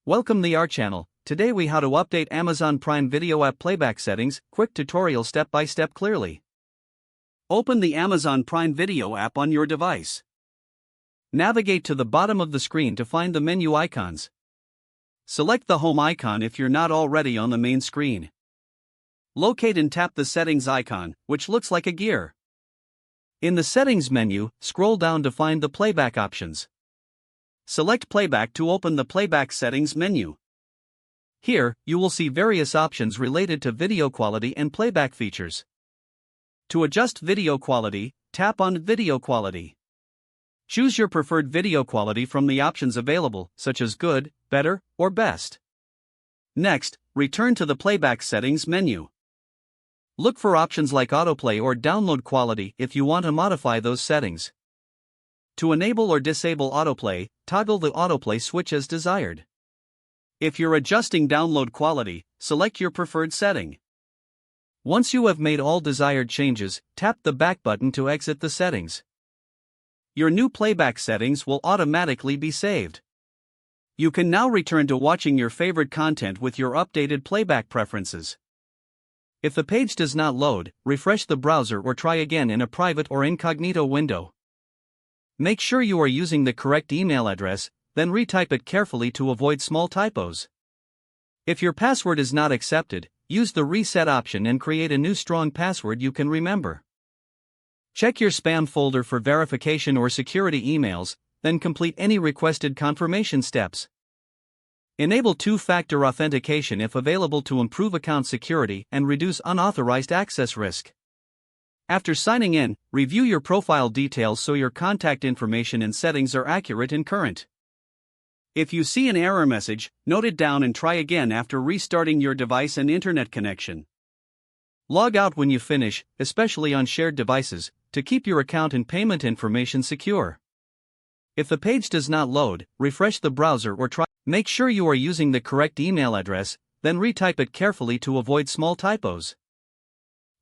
Welcome to our channel. Today we how to update Amazon Prime Video app playback settings, quick tutorial step by step clearly. Open the Amazon Prime Video app on your device. Navigate to the bottom of the screen to find the menu icons. Select the home icon if you're not already on the main screen. Locate and tap the settings icon, which looks like a gear. In the settings menu, scroll down to find the playback options. Select playback to open the playback settings menu. Here, you will see various options related to video quality and playback features. To adjust video quality, tap on Video Quality. Choose your preferred video quality from the options available, such as Good, Better, or Best. Next, return to the playback settings menu. Look for options like autoplay or download quality if you want to modify those settings. To enable or disable autoplay, toggle the autoplay switch as desired. If you're adjusting download quality, select your preferred setting. Once you have made all desired changes, tap the back button to exit the settings. Your new playback settings will automatically be saved. You can now return to watching your favorite content with your updated playback preferences. If the page does not load, refresh the browser or try again in a private or incognito window. Make sure you are using the correct email address, then retype it carefully to avoid small typos. If your password is not accepted, use the reset option and create a new strong password you can remember. Check your spam folder for verification or security emails, then complete any requested confirmation steps. Enable two-factor authentication if available to improve account security and reduce unauthorized access risk. After signing in, review your profile details so your contact information and settings are accurate and current. If you see an error message, note it down and try again after restarting your device and internet connection. Log out when you finish, especially on shared devices, to keep your account and payment information secure. If the page does not load, refresh the browser or try. Make sure you are using the correct email address, then retype it carefully to avoid small typos.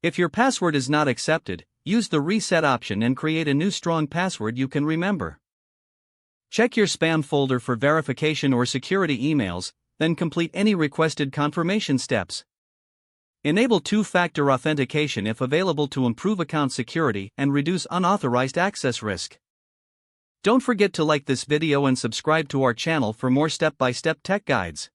If your password is not accepted, use the reset option and create a new strong password you can remember. Check your spam folder for verification or security emails, then complete any requested confirmation steps. Enable two-factor authentication if available to improve account security and reduce unauthorized access risk. Don't forget to like this video and subscribe to our channel for more step-by-step tech guides.